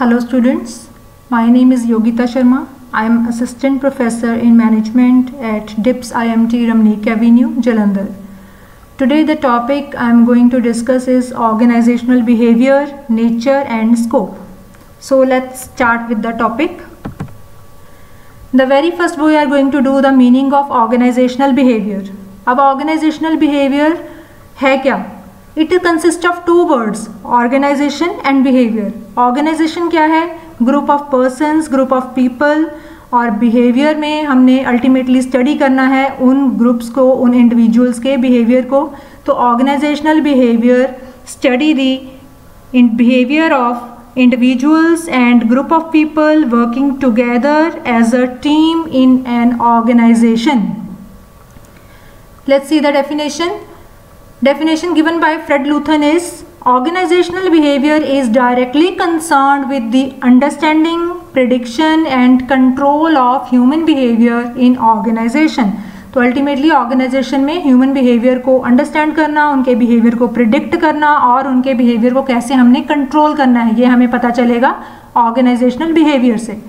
Hello students, my name is Yogita Sharma. I am Assistant Professor in Management at DIPS IMT Ramneek Avenue, Jalandhar. Today the topic I am going to discuss is organizational behavior, nature and scope. So let's start with the topic. The very first we are going to do the meaning of organizational behavior. अब organizational behavior है क्या? It consists of two words, organization and behavior. Organization क्या है? Group of persons, group of people. और behavior में हमने ultimately study करना है उन groups को, उन individuals के behavior को. तो organizational behavior study the behavior of individuals and group of people working together as a team in an organization. Let's see the definition. Definition given by Fred Luthern is organizational behavior is directly concerned with the understanding, prediction and control of human behavior in organization. तो ultimately organisation में human behaviour को understand करना, उनके behaviour को predict करना और उनके behaviour को कैसे हमने कंट्रोल करना है, ये हमें पता चलेगा ऑर्गेनाइजेशनल बिहेवियर से.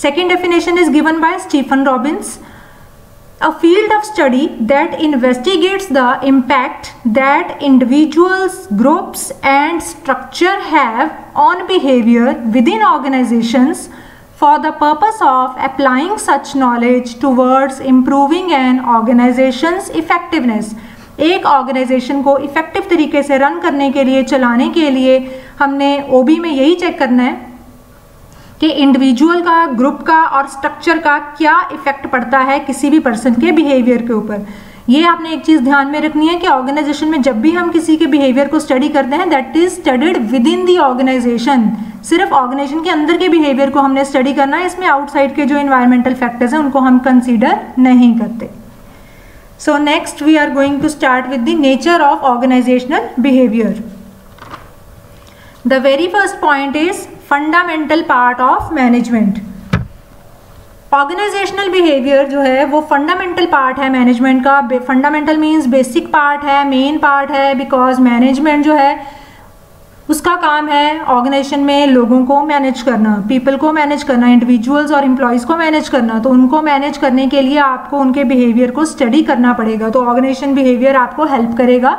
Second definition is given by Stephen Robbins. A field of study that investigates the impact that individuals, groups and structure have on behavior within organizations for the purpose of applying such knowledge towards improving an organization's effectiveness. एक organisation को effective तरीके से run करने के लिए, चलाने के लिए हमने ओबी में यही चेक करना है कि इंडिविजुअल का, ग्रुप का और स्ट्रक्चर का क्या इफेक्ट पड़ता है किसी भी पर्सन के बिहेवियर के ऊपर. ये आपने एक चीज़ ध्यान में रखनी है कि ऑर्गेनाइजेशन में जब भी हम किसी के बिहेवियर को स्टडी करते हैं that is studied within the organisation. सिर्फ ऑर्गेनाइजेशन के अंदर के बिहेवियर को हमने स्टडी करना है, इसमें आउटसाइड के जो इन्वायरमेंटल फैक्टर्स हैं उनको हम कंसीडर नहीं करते. So next we are going to start with the nature of organisational behaviour. The very first point is fundamental part of management. Organisational behaviour जो है वो फंडामेंटल पार्ट है मैनेजमेंट का. फंडामेंटल मीन्स बेसिक पार्ट है, main part है, because management जो है उसका काम है ऑर्गेनाइजेशन में लोगों को मैनेज करना, पीपल को मैनेज करना, इंडिविजुअल्स और एम्प्लॉयज़ को मैनेज करना. तो उनको मैनेज करने के लिए आपको उनके बिहेवियर को स्टडी करना पड़ेगा. तो ऑर्गेनाइजेशन बिहेवियर आपको हेल्प करेगा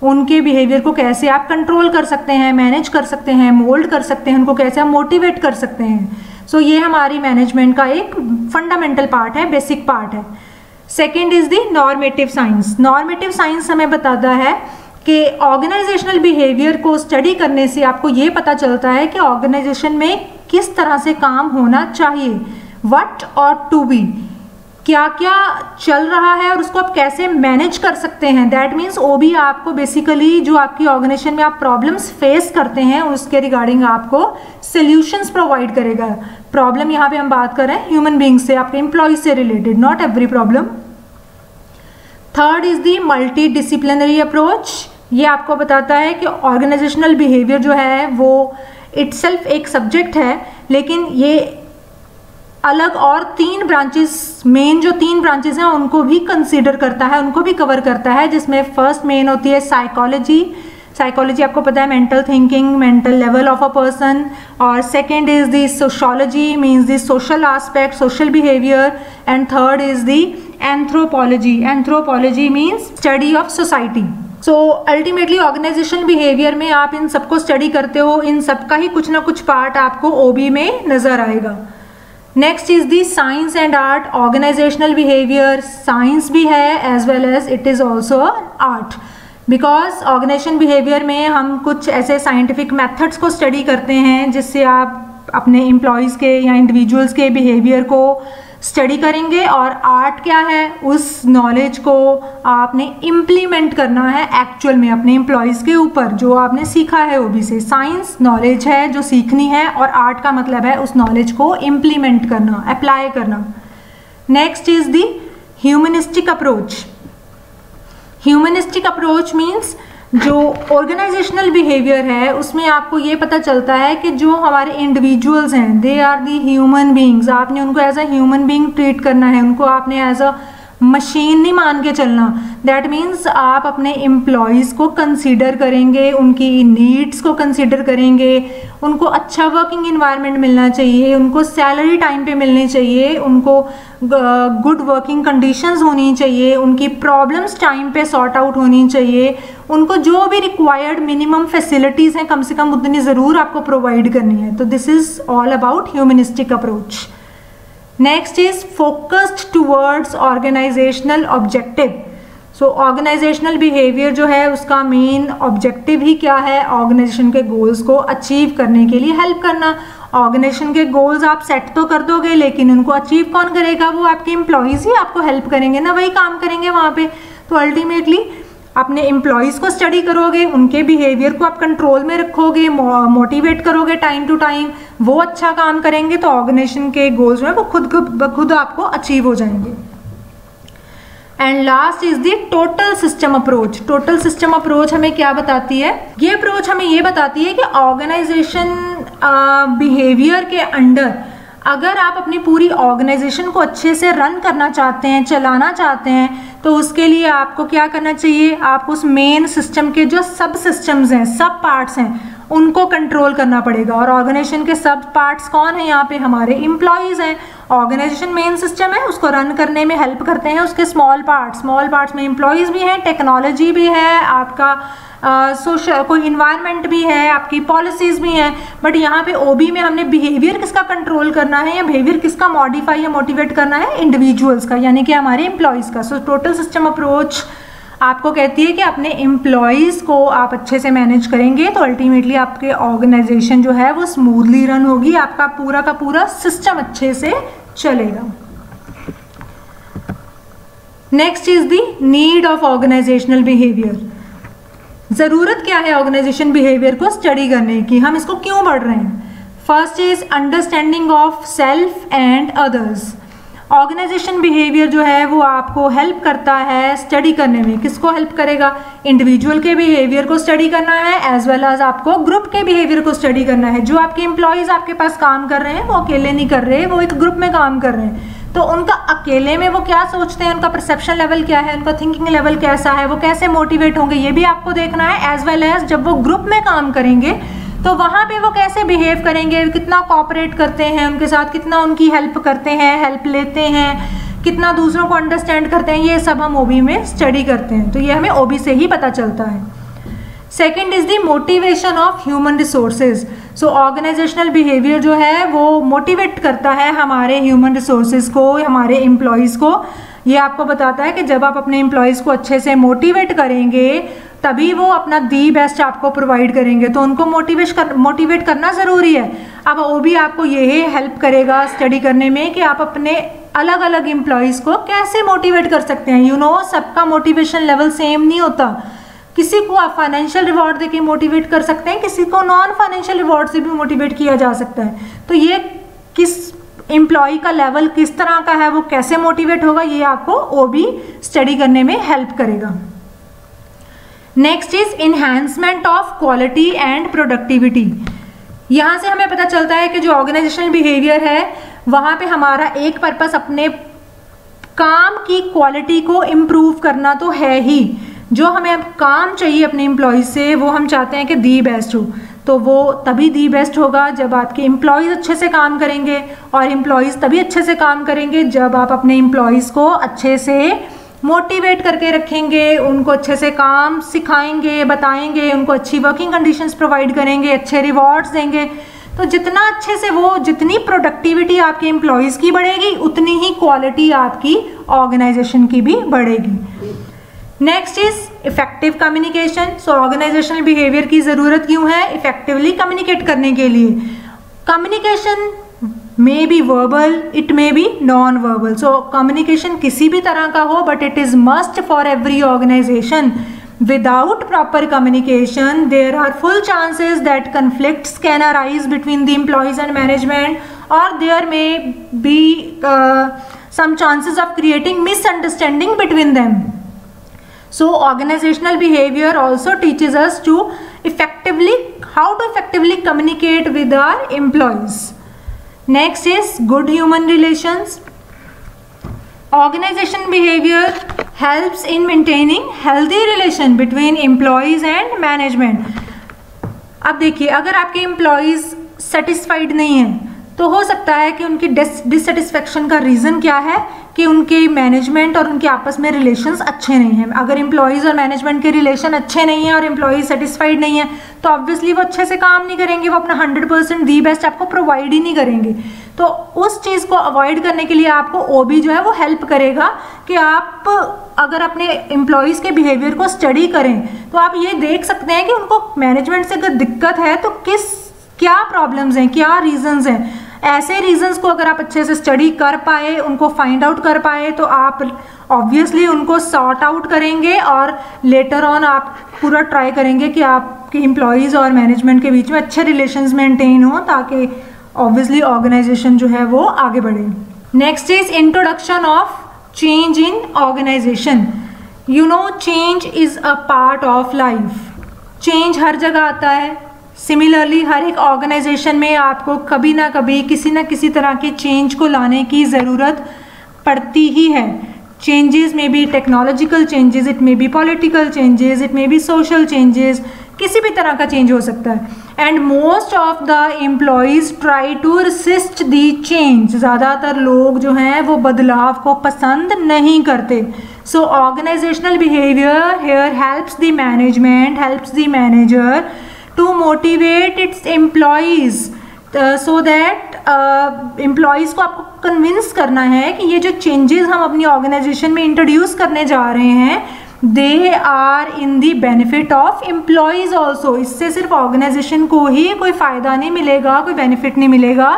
उनके बिहेवियर को कैसे आप कंट्रोल कर सकते हैं, मैनेज कर सकते हैं, मोल्ड कर सकते हैं, उनको कैसे आप मोटिवेट कर सकते हैं. सो ये हमारी मैनेजमेंट का एक फंडामेंटल पार्ट है, बेसिक पार्ट है. Second is the normative science. Normative science हमें बताता है कि ऑर्गेनाइजेशनल बिहेवियर को स्टडी करने से आपको ये पता चलता है कि ऑर्गेनाइजेशन में किस तरह से काम होना चाहिए, व्हाट और टू बी, क्या क्या चल रहा है और उसको आप कैसे मैनेज कर सकते हैं. दैट मीन्स वो भी आपको बेसिकली जो आपकी ऑर्गेनाइजेशन में आप प्रॉब्लम्स फेस करते हैं उसके रिगार्डिंग आपको सॉल्यूशंस प्रोवाइड करेगा. प्रॉब्लम यहाँ पे हम बात कर रहे हैं ह्यूमन बीइंग से, आपके एम्प्लॉय से related, not every problem. Third is the multi disciplinary approach. ये आपको बताता है कि ऑर्गेनाइजेशनल बिहेवियर जो है वो इटसेल्फ एक सब्जेक्ट है, लेकिन ये अलग और तीन ब्रांचेस, मेन जो तीन ब्रांचेस हैं उनको भी कंसीडर करता है, उनको भी कवर करता है, जिसमें फर्स्ट मेन होती है साइकोलॉजी. साइकोलॉजी आपको पता है mental thinking, mental level of a person. और second is the sociology, means the social aspect, social behaviour. And third is the anthropology. Anthropology means study of society. So ultimately organisation behaviour में आप इन सबको study करते हो, इन सबका ही कुछ ना कुछ पार्ट आपको ओबी में नजर आएगा. Next is the science and art. Organisational behaviour science भी है as well as it is also art, because organisation behaviour में हम कुछ ऐसे साइंटिफिक मेथड्स को स्टडी करते हैं जिससे आप अपने एम्प्लॉयज़ के या इंडिविजुअल्स के बिहेवियर को स्टडी करेंगे. और आर्ट क्या है, उस नॉलेज को आपने इम्प्लीमेंट करना है एक्चुअल में अपने एम्प्लॉयज़ के ऊपर जो आपने सीखा है ओबी से. साइंस नॉलेज है जो सीखनी है और आर्ट का मतलब है उस नॉलेज को इम्प्लीमेंट करना, अप्लाई करना. Next is the humanistic approach. Humanistic approach means जो ऑर्गेनाइजेशनल बिहेवियर है उसमें आपको ये पता चलता है कि जो हमारे इंडिविजुअल्स हैं they are the human beings. आपने उनको as a human being treat करना है, उनको आपने एज अ मशीन नहीं मान के चलना। दैट मीन्स आप अपने एम्प्लॉयज़ को कंसीडर करेंगे, उनकी नीड्स को कंसीडर करेंगे, उनको अच्छा वर्किंग इन्वायरमेंट मिलना चाहिए, उनको सैलरी टाइम पे मिलनी चाहिए, उनको गुड वर्किंग कंडीशंस होनी चाहिए, उनकी प्रॉब्लम्स टाइम पे सॉर्ट आउट होनी चाहिए, उनको जो भी रिक्वायर्ड मिनिमम फैसिलिटीज़ हैं कम से कम उतनी ज़रूर आपको प्रोवाइड करनी है। तो this is all about humanistic approach. Next is focused towards organisational objective. So organisational behaviour जो है उसका मेन ऑब्जेक्टिव ही क्या है, ऑर्गेनाइजेशन के गोल्स को अचीव करने के लिए हेल्प करना। ऑर्गेनाइजेशन के गोल्स आप सेट तो कर दोगे लेकिन उनको अचीव कौन करेगा, वो आपके एम्प्लॉयज़ ही आपको हेल्प करेंगे ना, वही काम करेंगे वहाँ पे। तो अल्टीमेटली अपने एम्प्लॉयज़ को स्टडी करोगे, उनके बिहेवियर को आप कंट्रोल में रखोगे, मोटिवेट करोगे टाइम टू टाइम, वो अच्छा काम करेंगे तो ऑर्गेनाइजेशन के गोल्स जो है वो खुद आपको अचीव हो जाएंगे। And last is the total system approach. Total system approach हमें क्या बताती है, ये अप्रोच हमें ये बताती है कि ऑर्गेनाइजेशन बिहेवियर के अंडर अगर आप अपनी पूरी ऑर्गेनाइजेशन को अच्छे से रन करना चाहते हैं, चलाना चाहते हैं, तो उसके लिए आपको क्या करना चाहिए, आपको उस मेन सिस्टम के जो सब सिस्टम्स हैं, सब पार्ट्स हैं, उनको कंट्रोल करना पड़ेगा। और ऑर्गेनाइजेशन के सब पार्ट्स कौन है, यहाँ पे हमारे एम्प्लॉयज़ हैं। ऑर्गेनाइजेशन मेन सिस्टम है, उसको रन करने में हेल्प करते हैं उसके स्मॉल पार्ट्स में एम्प्लॉयज़ भी हैं, टेक्नोलॉजी भी है, आपका सोशल कोई इन्वायरमेंट भी है, आपकी पॉलिसीज़ भी हैं। बट यहाँ पे ओबी में हमने बिहेवियर किसका कंट्रोल करना है या बिहेवियर किसका मॉडिफाई या मोटिवेट करना है, इंडिविजुअल्स का, यानी कि हमारे एम्प्लॉयज़ का। सो टोटल सिस्टम अप्रोच आपको कहती है कि अपने एम्प्लॉयज़ को आप अच्छे से मैनेज करेंगे तो अल्टीमेटली आपके ऑर्गेनाइजेशन जो है वो स्मूथली रन होगी, आपका पूरा का पूरा सिस्टम अच्छे से चलेगा। Next is the need of organisational behaviour. ज़रूरत क्या है ऑर्गेनाइजेशन बिहेवियर को स्टडी करने की, हम इसको क्यों पढ़ रहे हैं। First is understanding of self and others. Organisation behaviour जो है वो आपको हेल्प करता है स्टडी करने में। किसको हेल्प करेगा, इंडिविजुअल के बिहेवियर को स्टडी करना है एज वेल एज आपको ग्रुप के बिहेवियर को स्टडी करना है। जो आपके एम्प्लॉयज़ आपके पास काम कर रहे हैं वो अकेले नहीं कर रहे, वो एक ग्रुप में काम कर रहे हैं। तो उनका अकेले में वो क्या सोचते हैं, उनका परसेप्शन लेवल क्या है, उनका थिंकिंग लेवल कैसा है, वो कैसे मोटिवेट होंगे, ये भी आपको देखना है। एज वेल एज जब वो ग्रुप में काम करेंगे तो वहाँ पे वो कैसे बिहेव करेंगे, कितना कोऑपरेट करते हैं उनके साथ, कितना उनकी हेल्प करते हैं, हेल्प लेते हैं, कितना दूसरों को अंडरस्टैंड करते हैं, ये सब हम ओबी में स्टडी करते हैं। तो ये हमें ओबी से ही पता चलता है। Second is the motivation of human resources. So organisational behaviour जो है वो मोटिवेट करता है हमारे ह्यूमन रिसोर्सेज को, हमारे एम्प्लॉयज़ को। ये आपको बताता है कि जब आप अपने एम्प्लॉयज़ को अच्छे से मोटिवेट करेंगे तभी वो अपना दी बेस्ट आपको प्रोवाइड करेंगे, तो उनको मोटिवेट करना ज़रूरी है। अब वो भी आपको यही हेल्प करेगा स्टडी करने में कि आप अपने अलग अलग एम्प्लॉयज़ को कैसे मोटिवेट कर सकते हैं। यू नो सबका मोटिवेशन लेवल सेम नहीं होता, किसी को आप फाइनेंशियल रिवॉर्ड देके मोटिवेट कर सकते हैं, किसी को नॉन फाइनेंशियल रिवॉर्ड से भी मोटिवेट किया जा सकता है। तो ये किस एम्प्लॉय का लेवल किस तरह का है, वो कैसे मोटिवेट होगा, ये आपको ओबी स्टडी करने में हेल्प करेगा। Next is enhancement of quality and productivity. यहाँ से हमें पता चलता है कि जो ऑर्गेनाइजेशनल बिहेवियर है वहाँ पे हमारा एक पर्पस अपने काम की क्वालिटी को इम्प्रूव करना तो है ही। जो हमें अब काम चाहिए अपने एम्प्लॉयज़ से वो हम चाहते हैं कि दी बेस्ट हो, तो वो तभी दी बेस्ट होगा जब आपके एम्प्लॉयज़ अच्छे से काम करेंगे, और एम्प्लॉयज़ तभी अच्छे से काम करेंगे जब आप अपने एम्प्लॉयज़ को अच्छे से मोटिवेट करके रखेंगे, उनको अच्छे से काम सिखाएंगे, बताएंगे, उनको अच्छी वर्किंग कंडीशंस प्रोवाइड करेंगे, अच्छे रिवॉर्ड्स देंगे। तो जितना अच्छे से वो, जितनी प्रोडक्टिविटी आपके एम्प्लॉयज़ की बढ़ेगी उतनी ही क्वालिटी आपकी ऑर्गेनाइजेशन की भी बढ़ेगी। Next is effective communication. So organisational behaviour की ज़रूरत क्यों है, इफेक्टिवली कम्युनिकेट करने के लिए। Communication may be verbal, it may be non verbal. So communication किसी भी तरह का हो, but it is must for every organisation. Without proper communication, there are full chances that conflicts can arise between the employees and management, or there may be some chances of creating misunderstanding between them. So organizational behavior also teaches us to how to effectively communicate with our employees. Next is good human relations. Organisation behaviour helps in maintaining healthy relation between employees and management. अब देखिए, अगर आपके employees satisfied नहीं हैं तो हो सकता है कि उनकी डिससेटिस्फेक्शन का रीज़न क्या है कि उनके मैनेजमेंट और उनके आपस में रिलेशंस अच्छे नहीं हैं। अगर एम्प्लॉयज़ और मैनेजमेंट के रिलेशन अच्छे नहीं हैं और एम्प्लॉयज़ सेटिस्फाइड नहीं है तो ऑब्वियसली वो अच्छे से काम नहीं करेंगे, वो अपना 100% दी बेस्ट आपको प्रोवाइड ही नहीं करेंगे। तो उस चीज़ को अवॉइड करने के लिए आपको ओबी जो है वो हेल्प करेगा कि आप अगर अपने एम्प्लॉयज़ के बिहेवियर को स्टडी करें तो आप ये देख सकते हैं कि उनको मैनेजमेंट से अगर दिक्कत है तो क्या प्रॉब्लम्स हैं, क्या रीजंस हैं। ऐसे रीजंस को अगर आप अच्छे से स्टडी कर पाए, उनको फाइंड आउट कर पाए, तो आप ऑब्वियसली उनको सॉर्ट आउट करेंगे और लेटर ऑन आप पूरा ट्राई करेंगे कि आपके एम्प्लॉयज़ और मैनेजमेंट के बीच में अच्छे रिलेशंस मेंटेन हो ताकि ऑब्वियसली ऑर्गेनाइजेशन जो है वो आगे बढ़े। Next is introduction of change in organisation. You know, change is a part of life. Change हर जगह आता है। सिमिलरली हर एक ऑर्गेनाइजेशन में आपको कभी ना कभी किसी न किसी तरह के चेंज को लाने की ज़रूरत पड़ती ही है। Changes may be technological changes, it may be political changes, it may be social changes, किसी भी तरह का चेंज हो सकता है। And most of the employees try to resist the change. ज़्यादातर लोग जो हैं वो बदलाव को पसंद नहीं करते। So organisational behaviour here helps the management, helps the manager to motivate its employees so that employees को आपको कन्विंस करना है कि ये जो चेंजेस हम अपनी ऑर्गेनाइजेशन में इंट्रोड्यूस करने जा रहे हैं they are in the benefit of employees also. इससे सिर्फ ऑर्गेनाइजेशन को ही कोई फ़ायदा नहीं मिलेगा, कोई बेनिफिट नहीं मिलेगा,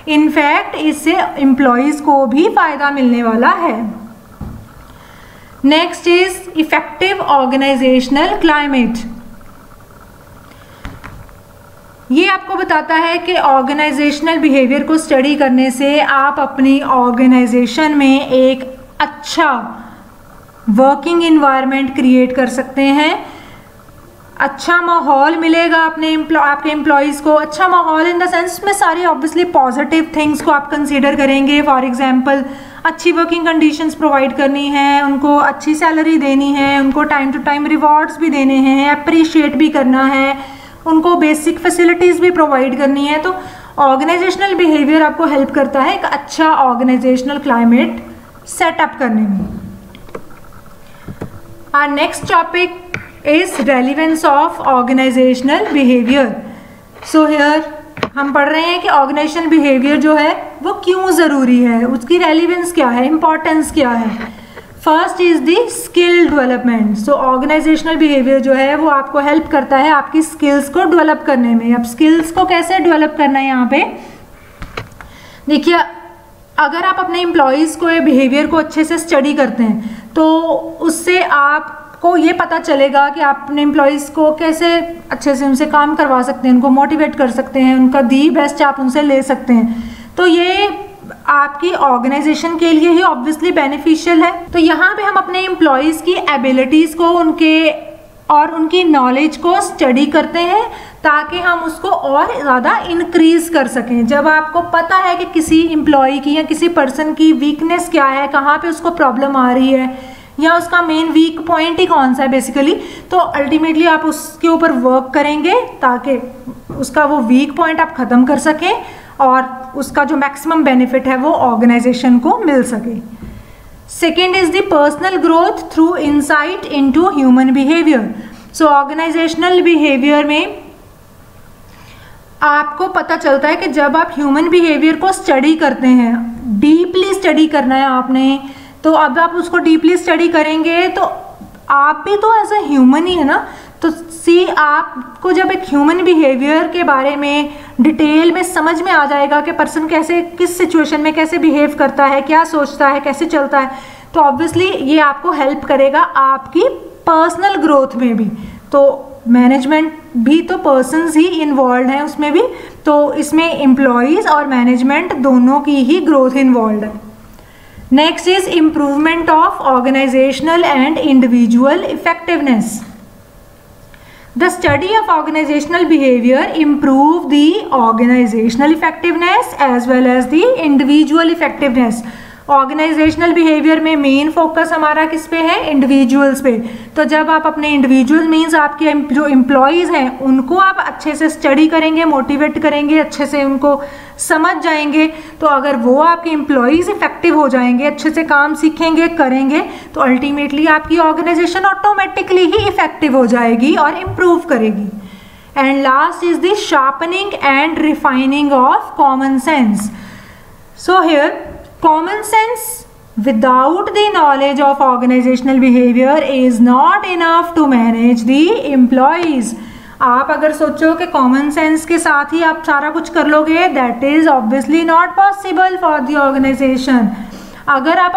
इनफैक्ट इससे एम्प्लॉयज़ को भी फ़ायदा मिलने वाला है। Next is effective organisational climate. ये आपको बताता है कि ऑर्गेनाइजेशनल बिहेवियर को स्टडी करने से आप अपनी ऑर्गेनाइजेशन में एक अच्छा वर्किंग इन्वायरमेंट क्रिएट कर सकते हैं। अच्छा माहौल मिलेगा आपके एम्प्लॉयज़ को। अच्छा माहौल इन द सेंस में सारी ऑब्वियसली पॉजिटिव थिंग्स को आप कंसीडर करेंगे। फॉर एग्जांपल अच्छी वर्किंग कंडीशंस प्रोवाइड करनी है, उनको अच्छी सैलरी देनी है, उनको टाइम टू टाइम रिवॉर्ड्स भी देने हैं, अप्रिशिएट भी करना है, उनको बेसिक फैसिलिटीज़ भी प्रोवाइड करनी है। तो ऑर्गेनाइजेशनल बिहेवियर आपको हेल्प करता है एक अच्छा ऑर्गेनाइजेशनल क्लाइमेट सेटअप करने में। Our next topic is relevance of organisational behaviour. So here हम पढ़ रहे हैं कि ऑर्गेनाइजेशनल बिहेवियर जो है वो क्यों ज़रूरी है, उसकी रेलिवेंस क्या है, इम्पॉर्टेंस क्या है। First is the skill development. So organisational behaviour जो है वो आपको हेल्प करता है आपकी स्किल्स को डेवलप करने में। अब स्किल्स को कैसे डेवलप करना है यहाँ पे देखिए, अगर आप अपने एम्प्लॉयज़ को बिहेवियर को अच्छे से स्टडी करते हैं तो उससे आपको ये पता चलेगा कि आप अपने एम्प्लॉयज़ को कैसे अच्छे से उनसे काम करवा सकते हैं, उनको मोटिवेट कर सकते हैं, उनका दी बेस्ट आप उनसे ले सकते हैं। तो ये आपकी ऑर्गेनाइजेशन के लिए ही ऑब्वियसली बेनिफिशियल है। तो यहाँ पे हम अपने एम्प्लॉयज़ की एबिलिटीज़ को उनकी नॉलेज को स्टडी करते हैं ताकि हम उसको और ज़्यादा इंक्रीज़ कर सकें। जब आपको पता है कि किसी एम्प्लॉय की या किसी पर्सन की वीकनेस क्या है, कहाँ पे उसको प्रॉब्लम आ रही है या उसका मेन वीक पॉइंट ही कौन सा है बेसिकली, तो अल्टीमेटली आप उसके ऊपर वर्क करेंगे ताकि उसका वो वीक पॉइंट आप ख़त्म कर सकें और उसका जो मैक्सिमम बेनिफिट है वो ऑर्गेनाइजेशन को मिल सके। Second is the personal growth through insight into human behaviour. So organisational behaviour में आपको पता चलता है कि जब आप ह्यूमन बिहेवियर को स्टडी करते हैं, डीपली स्टडी करना है आपने, तो अब आप उसको डीपली स्टडी करेंगे तो आप भी तो एज ए ह्यूमन ही है ना। तो आपको जब एक ह्यूमन बिहेवियर के बारे में डिटेल में समझ में आ जाएगा कि पर्सन कैसे किस सिचुएशन में कैसे बिहेव करता है, क्या सोचता है, कैसे चलता है, तो ऑब्वियसली ये आपको हेल्प करेगा आपकी पर्सनल ग्रोथ में भी। तो मैनेजमेंट भी तो पर्सन्स ही इन्वॉल्व हैं उसमें भी, तो इसमें एम्प्लॉयज़ और मैनेजमेंट दोनों की ही ग्रोथ इन्वॉल्व है। Next is improvement of organisational and individual effectiveness. The study of organizational behavior improve the organizational effectiveness as well as the individual effectiveness. Organisational behaviour में मेन फोकस हमारा किस पे है, इंडिविजुअल्स पे। तो जब आप अपने इंडिविजुअल मीन्स आपके जो एम्प्लॉयज़ हैं उनको आप अच्छे से स्टडी करेंगे, मोटिवेट करेंगे, अच्छे से उनको समझ जाएंगे, तो अगर वो आपके एम्प्लॉयज़ इफेक्टिव हो जाएंगे, अच्छे से काम सीखेंगे, करेंगे, तो अल्टीमेटली आपकी ऑर्गेनाइजेशन ऑटोमेटिकली ही इफेक्टिव हो जाएगी और इम्प्रूव करेगी। And last is the sharpening and refining of common sense. So here common sense without the knowledge of organizational behavior is not enough to manage the employees। आप अगर सोचो कि common sense के साथ ही आप सारा कुछ कर लोगे, that is obviously not possible for the organisation. अगर आप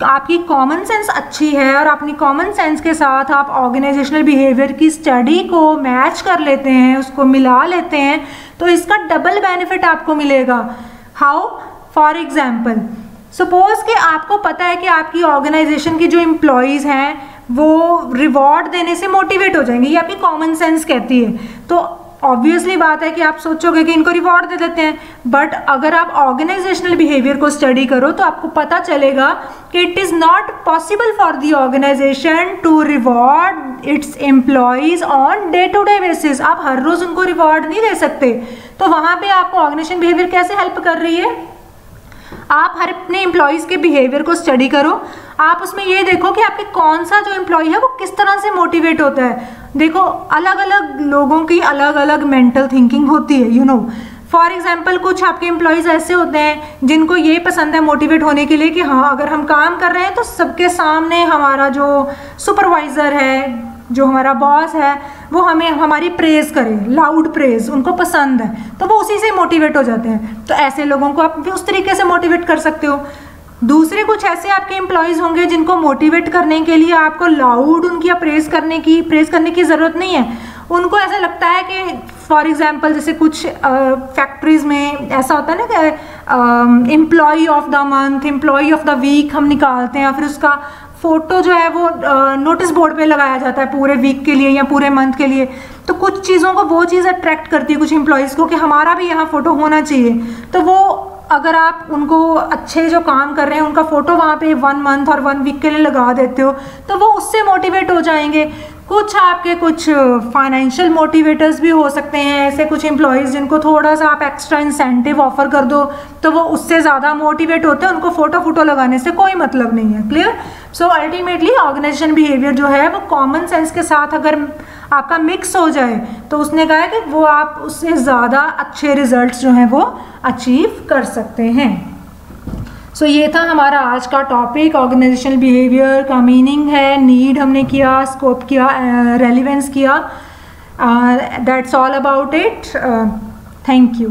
आपकी कॉमन सेंस अच्छी है और अपनी कॉमन सेंस के साथ आप ऑर्गेनाइजेशनल बिहेवियर की स्टडी को मैच कर लेते हैं, उसको मिला लेते हैं, तो इसका डबल बेनिफिट आपको मिलेगा। हाउ? फॉर एग्जाम्पल, सपोज कि आपको पता है कि आपकी ऑर्गेनाइजेशन की जो एम्प्लॉयज़ हैं वो रिवॉर्ड देने से मोटिवेट हो जाएंगे, ये आपकी कॉमन सेंस कहती है। तो ऑब्वियसली बात है कि आप सोचोगे कि इनको रिवॉर्ड दे देते हैं, बट अगर आप ऑर्गेनाइजेशनल बिहेवियर को स्टडी करो तो आपको पता चलेगा कि it is not possible for the organisation to reward its employees on day to day basis. आप हर रोज़ उनको रिवॉर्ड नहीं दे सकते, तो वहाँ पे आपको ऑर्गेनाइजेशन बिहेवियर कैसे हेल्प कर रही है? आप हर अपने एम्प्लॉयज़ के बिहेवियर को स्टडी करो, आप उसमें ये देखो कि आपके कौन सा जो एम्प्लॉय है वो किस तरह से मोटिवेट होता है। देखो, अलग अलग लोगों की अलग अलग मेंटल थिंकिंग होती है, यू नो। फॉर एग्जाम्पल, कुछ आपके एम्प्लॉयज़ ऐसे होते हैं जिनको ये पसंद है मोटिवेट होने के लिए कि हाँ, अगर हम काम कर रहे हैं तो सबके सामने हमारा जो सुपरवाइज़र है, जो हमारा बॉस है, वो हमें हमारी प्रेज़ करे, लाउड प्रेज़ उनको पसंद है, तो वो उसी से मोटिवेट हो जाते हैं। तो ऐसे लोगों को आप भी उस तरीके से मोटिवेट कर सकते हो। दूसरे कुछ ऐसे आपके एम्प्लॉयज़ होंगे जिनको मोटिवेट करने के लिए आपको लाउड उनकी प्रेज़ करने की ज़रूरत नहीं है। उनको ऐसा लगता है कि फॉर एग्जांपल जैसे कुछ फैक्ट्रीज़ में ऐसा होता है ना कि employee of the month, employee of the week हम निकालते हैं, फिर उसका फ़ोटो जो है वो नोटिस बोर्ड पे लगाया जाता है पूरे वीक के लिए या पूरे मंथ के लिए। तो कुछ चीज़ों को वो चीज़ अट्रैक्ट करती है कुछ एम्प्लॉयज़ को कि हमारा भी यहाँ फ़ोटो होना चाहिए। तो वो अगर आप उनको अच्छे जो काम कर रहे हैं उनका फ़ोटो वहाँ पे 1 मंथ और 1 वीक के लिए लगा देते हो, तो वो उससे मोटिवेट हो जाएंगे। कुछ आपके कुछ फाइनेंशियल मोटिवेटर्स भी हो सकते हैं, ऐसे कुछ एम्प्लॉयज़ जिनको थोड़ा सा आप एक्स्ट्रा इंसेंटिव ऑफर कर दो तो वो उससे ज़्यादा मोटिवेट होते हैं, उनको फ़ोटो लगाने से कोई मतलब नहीं है। Clear? So ultimately organisation behaviour जो है वो कॉमन सेंस के साथ अगर आपका मिक्स हो जाए तो उसने कहा है कि वो आप उससे ज़्यादा अच्छे रिजल्ट्स जो हैं वो अचीव कर सकते हैं। सो ये था हमारा आज का टॉपिक, ऑर्गेनाइजेशनल बिहेवियर का मीनिंग है, नीड हमने किया, स्कोप किया, रेलिवेंस किया। That's all about it. Thank you.